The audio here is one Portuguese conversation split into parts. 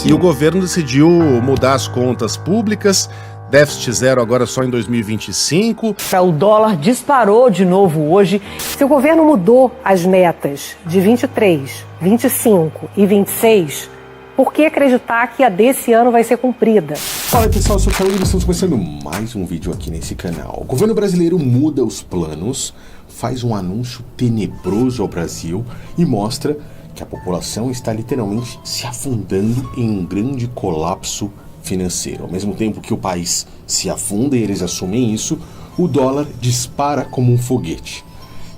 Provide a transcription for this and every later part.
E o governo decidiu mudar as contas públicas, déficit zero agora só em 2025. O dólar disparou de novo hoje. Se o governo mudou as metas de 23, 25 e 26, por que acreditar que a desse ano vai ser cumprida? Fala aí, pessoal, eu sou o Caio e estamos começando mais um vídeo aqui nesse canal. O governo brasileiro muda os planos, faz um anúncio tenebroso ao Brasil e mostra que a população está literalmente se afundando em um grande colapso financeiro. Ao mesmo tempo que o país se afunda e eles assumem isso, o dólar dispara como um foguete.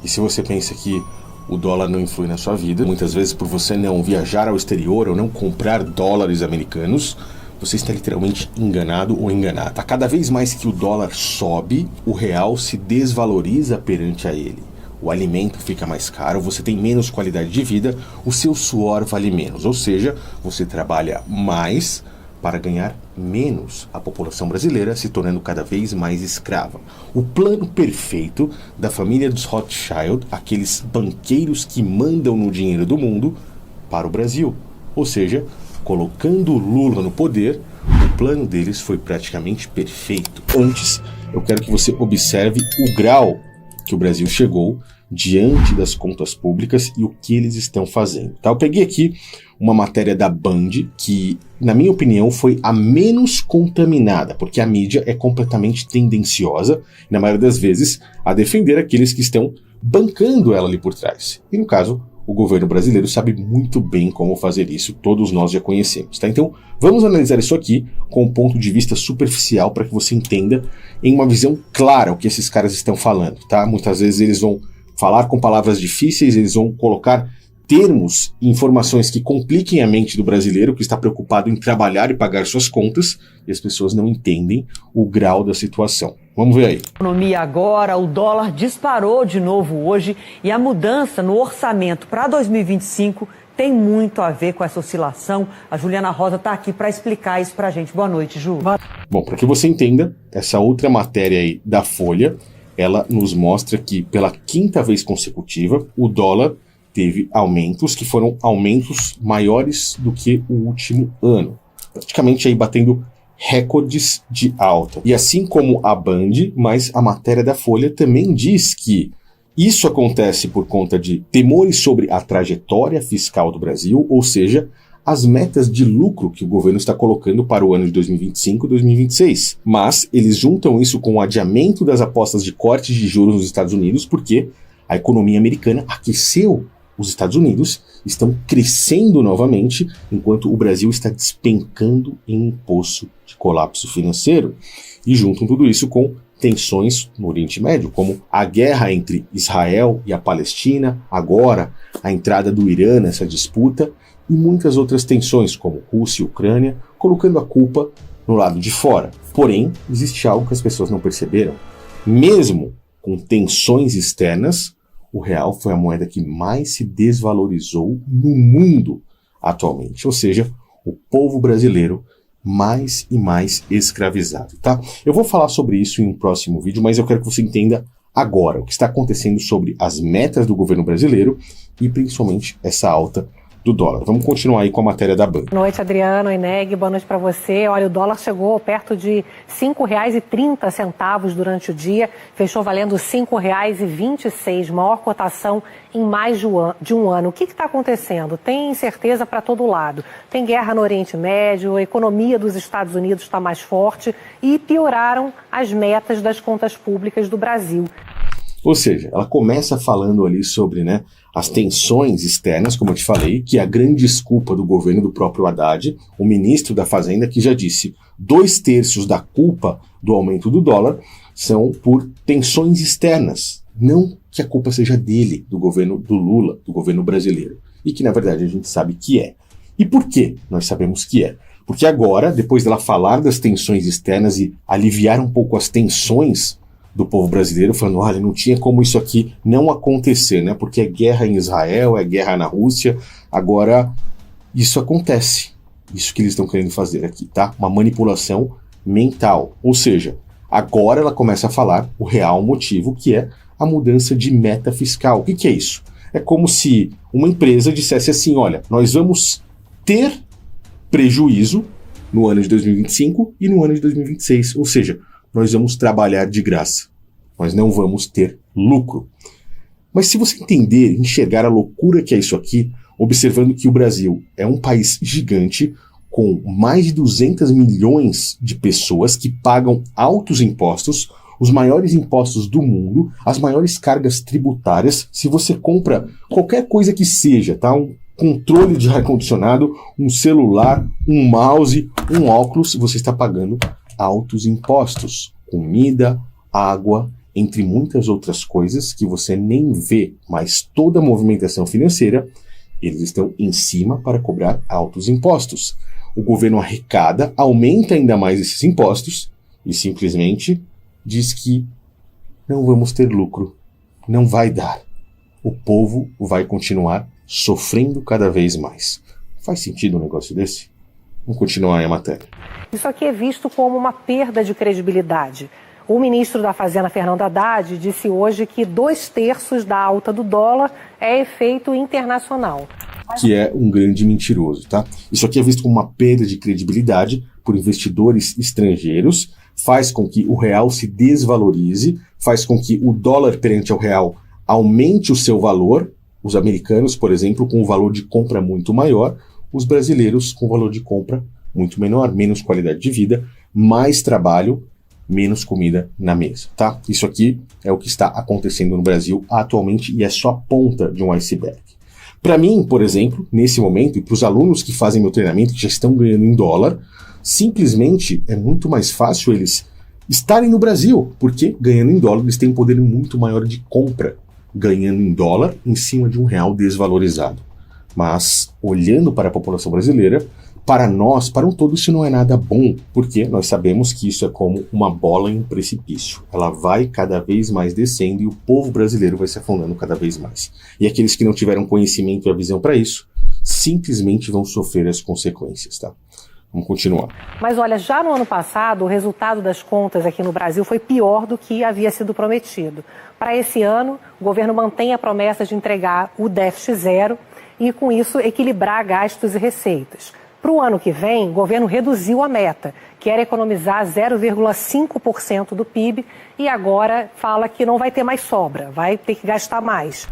E se você pensa que o dólar não influi na sua vida, muitas vezes por você não viajar ao exterior ou não comprar dólares americanos, você está literalmente enganado ou enganada. Cada vez mais que o dólar sobe, o real se desvaloriza perante a ele. O alimento fica mais caro, você tem menos qualidade de vida, o seu suor vale menos. Ou seja, você trabalha mais para ganhar menos, a população brasileira se tornando cada vez mais escrava. O plano perfeito da família dos Rothschild, aqueles banqueiros que mandam no dinheiro do mundo, para o Brasil. Ou seja, colocando o Lula no poder, o plano deles foi praticamente perfeito. Antes, eu quero que você observe o grau que o Brasil chegou diante das contas públicas e o que eles estão fazendo. Tá? Eu peguei aqui uma matéria da Band que, na minha opinião, foi a menos contaminada, porque a mídia é completamente tendenciosa, na maioria das vezes, a defender aqueles que estão bancando ela ali por trás. E, no caso, o governo brasileiro sabe muito bem como fazer isso, todos nós já conhecemos. Tá? Então, vamos analisar isso aqui com um ponto de vista superficial para que você entenda em uma visão clara o que esses caras estão falando. Tá? Muitas vezes eles vão falar com palavras difíceis, eles vão colocar termos e informações que compliquem a mente do brasileiro que está preocupado em trabalhar e pagar suas contas, e as pessoas não entendem o grau da situação. Vamos ver aí. Economia agora, o dólar disparou de novo hoje e a mudança no orçamento para 2025 tem muito a ver com essa oscilação. A Juliana Rosa está aqui para explicar isso para a gente. Boa noite, Ju. Bom, para que você entenda, essa outra matéria aí da Folha, ela nos mostra que pela quinta vez consecutiva, o dólar teve aumentos que foram aumentos maiores do que o último ano. Praticamente aí batendo recordes de alta. E assim como a Band, mas a matéria da Folha também diz que isso acontece por conta de temores sobre a trajetória fiscal do Brasil, ou seja, as metas de lucro que o governo está colocando para o ano de 2025 e 2026. Mas eles juntam isso com o adiamento das apostas de cortes de juros nos Estados Unidos, porque a economia americana aqueceu. Os Estados Unidos estão crescendo novamente, enquanto o Brasil está despencando em um poço de colapso financeiro. E juntam tudo isso com tensões no Oriente Médio, como a guerra entre Israel e a Palestina, agora a entrada do Irã nessa disputa, e muitas outras tensões, como Rússia e Ucrânia, colocando a culpa no lado de fora. Porém, existe algo que as pessoas não perceberam. Mesmo com tensões externas, o real foi a moeda que mais se desvalorizou no mundo atualmente. Ou seja, o povo brasileiro mais e mais escravizado. Tá? Eu vou falar sobre isso em um próximo vídeo, mas eu quero que você entenda agora o que está acontecendo sobre as metas do governo brasileiro e principalmente essa alta do dólar. Vamos continuar aí com a matéria da Band. Boa noite, Adriano, Eneg, boa noite para você. Olha, o dólar chegou perto de R$ 5,30 durante o dia, fechou valendo R$ 5,26, maior cotação em mais de um ano. O que está acontecendo? Tem incerteza para todo lado. Tem guerra no Oriente Médio, a economia dos Estados Unidos está mais forte e pioraram as metas das contas públicas do Brasil. Ou seja, ela começa falando ali sobre as tensões externas, como eu te falei, que é a grande desculpa do governo do próprio Haddad, o ministro da Fazenda, que já disse 2/3 da culpa do aumento do dólar são por tensões externas. Não que a culpa seja dele, do governo do Lula, do governo brasileiro. E que, na verdade, a gente sabe que é. E por que nós sabemos que é? Porque agora, depois dela falar das tensões externas e aliviar um pouco as tensões do povo brasileiro, falando, olha, não tinha como isso aqui não acontecer, né? Porque é guerra em Israel, é guerra na Rússia, agora isso acontece. Isso que eles estão querendo fazer aqui, tá? Uma manipulação mental. Ou seja, agora ela começa a falar o real motivo, que é a mudança de meta fiscal. O que é isso? É como se uma empresa dissesse assim, olha, nós vamos ter prejuízo no ano de 2025 e no ano de 2026. Ou seja, nós vamos trabalhar de graça. Nós não vamos ter lucro. Mas se você entender, enxergar a loucura que é isso aqui, observando que o Brasil é um país gigante, com mais de 200 milhões de pessoas que pagam altos impostos, os maiores impostos do mundo, as maiores cargas tributárias. Se você compra qualquer coisa que seja, tá? Um controle de ar-condicionado, um celular, um mouse, um óculos, você está pagando altos impostos. Comida, água, entre muitas outras coisas que você nem vê, mas toda a movimentação financeira, eles estão em cima para cobrar altos impostos. O governo arrecada, aumenta ainda mais esses impostos e simplesmente diz que não vamos ter lucro, não vai dar. O povo vai continuar sofrendo cada vez mais. Faz sentido um negócio desse? Vamos continuar aí a matéria. Isso aqui é visto como uma perda de credibilidade. O ministro da Fazenda, Fernando Haddad, disse hoje que 2/3 da alta do dólar é efeito internacional. Que é um grande mentiroso, tá? Isso aqui é visto como uma perda de credibilidade por investidores estrangeiros, faz com que o real se desvalorize, faz com que o dólar perante ao real aumente o seu valor, os americanos, por exemplo, com um valor de compra muito maior, os brasileiros com valor de compra muito menor, menos qualidade de vida, mais trabalho, menos comida na mesa, tá? Isso aqui é o que está acontecendo no Brasil atualmente e é só a ponta de um iceberg. Para mim, por exemplo, nesse momento, e para os alunos que fazem meu treinamento, que já estão ganhando em dólar, simplesmente é muito mais fácil eles estarem no Brasil, porque ganhando em dólar eles têm um poder muito maior de compra, ganhando em dólar em cima de um real desvalorizado. Mas, olhando para a população brasileira, para nós, para um todo, isso não é nada bom, porque nós sabemos que isso é como uma bola em um precipício. Ela vai cada vez mais descendo e o povo brasileiro vai se afundando cada vez mais. E aqueles que não tiveram conhecimento e a visão para isso, simplesmente vão sofrer as consequências, tá? Vamos continuar. Mas olha, já no ano passado, o resultado das contas aqui no Brasil foi pior do que havia sido prometido. Para esse ano, o governo mantém a promessa de entregar o déficit zero e, com isso, equilibrar gastos e receitas. Para o ano que vem, o governo reduziu a meta, que era economizar 0,5% do PIB, e agora fala que não vai ter mais sobra, vai ter que gastar mais.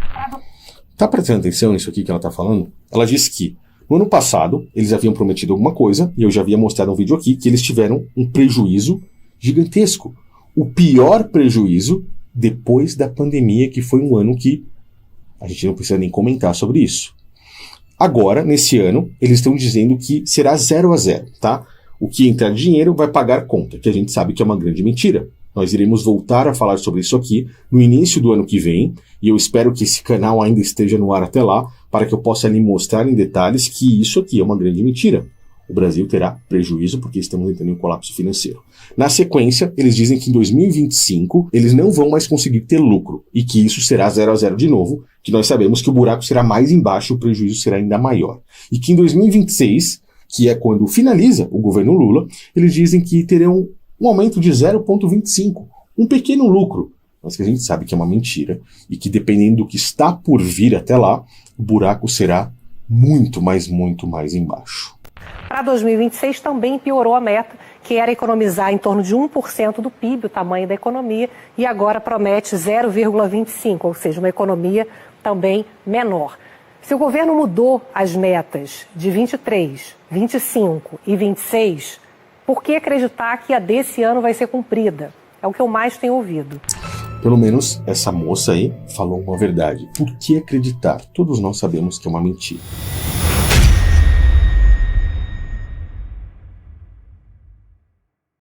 Tá prestando atenção nisso aqui que ela tá falando? Ela disse que no ano passado eles haviam prometido alguma coisa, e eu já havia mostrado um vídeo aqui, que eles tiveram um prejuízo gigantesco. O pior prejuízo depois da pandemia, que foi um ano que a gente não precisa nem comentar sobre isso. Agora, nesse ano, eles estão dizendo que será 0-0, tá? O que entrar de dinheiro vai pagar conta, que a gente sabe que é uma grande mentira. Nós iremos voltar a falar sobre isso aqui no início do ano que vem, e eu espero que esse canal ainda esteja no ar até lá, para que eu possa lhe mostrar em detalhes que isso aqui é uma grande mentira. O Brasil terá prejuízo porque estamos entrando em um colapso financeiro. Na sequência, eles dizem que em 2025 eles não vão mais conseguir ter lucro e que isso será 0-0 de novo, que nós sabemos que o buraco será mais embaixo e o prejuízo será ainda maior. E que em 2026, que é quando finaliza o governo Lula, eles dizem que terão um aumento de 0,25, um pequeno lucro, mas que a gente sabe que é uma mentira e que dependendo do que está por vir até lá, o buraco será muito mais embaixo. Para 2026 também piorou a meta, que era economizar em torno de 1% do PIB, o tamanho da economia, e agora promete 0,25%, ou seja, uma economia também menor. Se o governo mudou as metas de 23, 25 e 26, por que acreditar que a desse ano vai ser cumprida? É o que eu mais tenho ouvido. Pelo menos essa moça aí falou uma verdade. Por que acreditar? Todos nós sabemos que é uma mentira.